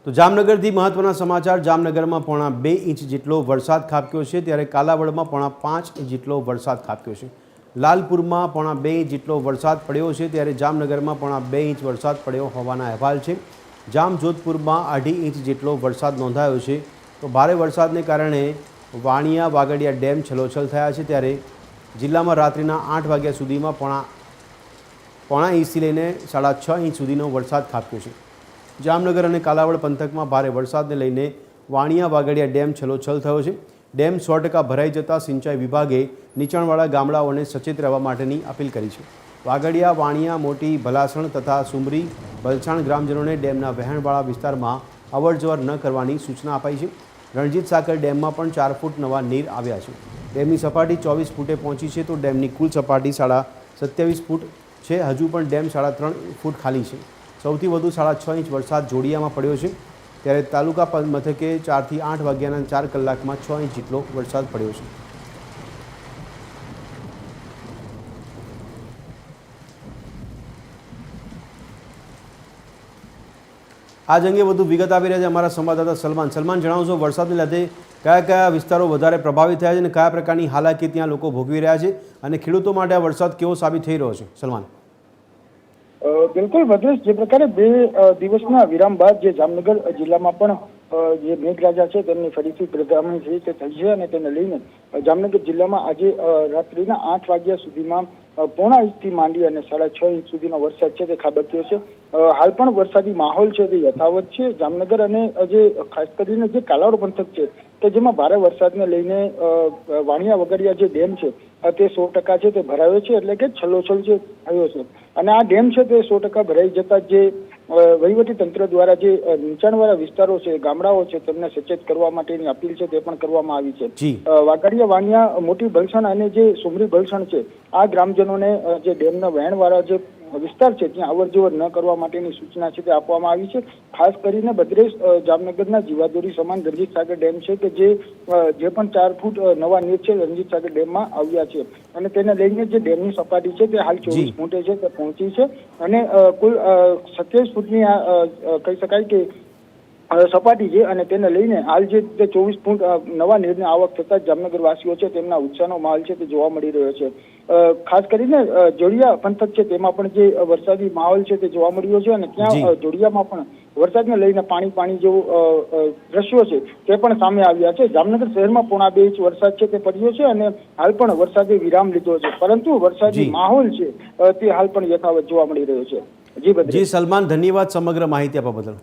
તો જામનગરથી મહત્વના સમાચાર। જામનગરમાં પોણા 2 ઇંચ જેટલો વરસાદ ખાબક્યો છે, ત્યારે કાલાવડમાં પોણા 5 ઇંચ જેટલો વરસાદ ખાબક્યો છે। લાલપુરમાં પોણા 2 ઇંચ જેટલો વરસાદ પડ્યો છે, ત્યારે જામનગરમાં પોણા 2 ઇંચ વરસાદ પડ્યો હોવાના અહેવાલ છે। જામજોધપુરમાં 2.5 ઇંચ જેટલો વરસાદ નોંધાયો છે। તો ભારે વરસાદને કારણે વાણિયા વાગડિયા ડેમ છલોછલ થયા છે, ત્યારે જિલ્લામાં રાત્રિના 8 વાગ્યા સુધીમાં પોણા ઇંચથી લઈને 6.5 ઇંચ સુધીનો વરસાદ ખાબક્યો છે। જામનગર અને કાલાવડ પંથકમાં ભારે વરસાદને લઈને વાણિયા વાગડિયા ડેમ છલોછલ થયો છે। ડેમ 100% ભરાઈ જતાં સિંચાઈ વિભાગે નીચાણવાળા ગામડાઓને સચેત રહેવા માટેની અપીલ કરી છે। વાગડિયા, વાણિયા, મોટી ભલાસણ તથા સુમરી બલસાણ ગ્રામજનોને ડેમના વહેણવાળા વિસ્તારમાં અવરજવર ન કરવાની સૂચના અપાઈ છે। રણજીત સાગર ડેમમાં પણ 4 ફૂટ નવા નીર આવ્યા છે। ડેમની સપાટી 24 ફૂટે પહોંચી છે, તો ડેમની કુલ સપાટી 27.5 ફૂટ છે। હજુ પણ ડેમ 3.5 ફૂટ ખાલી છે। સૌથી વધુ 6.5 ઇંચ વરસાદ જોડિયામાં પડ્યો છે, ત્યારે તાલુકા મથકે 4 થી 8 વાગ્યાના 4 કલાકમાં 6 ઇંચ જેટલો વરસાદ પડ્યો છે। આજ અંગે વધુ વિગત આપી રહ્યા છે અમારા સંવાદદાતા સલમાન। સલમાન, જણાવશો વરસાદને લીધે કયા કયા વિસ્તારો વધારે પ્રભાવિત થયા છે અને કયા પ્રકારની હાલાકી ત્યાં લોકો ભોગવી રહ્યા છે અને ખેડૂતો માટે આ વરસાદ કેવો સાબિત થઈ રહ્યો છે? સલમાન। બિલકુલ ભદ્રેશ, જે પ્રકારે 2 દિવસના વિરામ બાદ જે જામનગર જિલ્લામાં પણ જે મેઘરાજા છે તેમની ફરીથી પ્રગટામણી થઈ છે અને તેને લઈને જામનગર જિલ્લામાં આજે રાત્રિના 8 વાગ્યા સુધીમાં પોણા ઇંચથી માંડી અને 6.5 ઇંચ સુધીનો વરસાદ છે તે ખાબક્યો છે। હાલ પણ વરસાદી માહોલ છે તે યથાવત છે। જામનગર અને જે ખાસ કરીને જે કાલાવડ પંથક છે કે જેમાં ભારે વરસાદને લઈને વાણિયા વગડિયા જે ડેમ છે તે 100% છે તે ભરાયો છે, એટલે કે છલોછલ જે થયો છે। અને આ ડેમ છે તે 100% ભરાઈ જતા જે વહીવટી તંત્ર દ્વારા જે નીચાણવાળા વિસ્તારો છે, ગામડાઓ છે, તેમને સચેત કરવા માટેની અપીલ છે તે પણ કરવામાં આવી છે। વાગડિયા, વાણિયા, મોટી ભલસણ અને જે સુમરી ભલસણ છે આ ગ્રામજનોને જે ડેમના વહેણવાળા જે વિસ્તાર છે ત્યાં અવરજવર ન કરવા માટેની સૂચના છે તે આપવામાં આવી છે। ખાસ કરીને ભદ્રેશ, જામનગરના જીવાદોરી સમાન રણજીત સાગર ડેમ છે કે જે પણ 4 ફૂટ નવા નીર છે રણજીત સાગર ડેમમાં આવ્યા છે અને તેને લઈને જે ડેમની સપાટી છે તે હાલ 24 ફૂટે છે તે પહોંચી છે અને કુલ 27 ફૂટની કહી શકાય કે સપાટી છે અને તેને લઈને હાલ જે 24 ફૂટ નવા નીરની આવક થતા જામનગર વાસીઓ છે તેમના ઉત્સાહનો માહોલ છે તે જોવા મળી રહ્યો છે। ખાસ કરીને જોડિયા પંથક છે તેમાં પણ જે વરસાદી માહોલ છે તે જોવા મળ્યો છે અને ત્યાં જોડિયામાં પણ વરસાદને લઈને પાણી જેવું દ્રશ્યો છે તે પણ સામે આવ્યા છે। જામનગર શહેરમાં પોણા 2 ઇંચ વરસાદ છે તે પડ્યો છે અને હાલ પણ વરસાદે વિરામ લીધો છે, પરંતુ વરસાદી માહોલ છે તે હાલ પણ યથાવત જોવા મળી રહ્યો છે। જી સલમાન, ધન્યવાદ સમગ્ર માહિતી આપવા બદલ।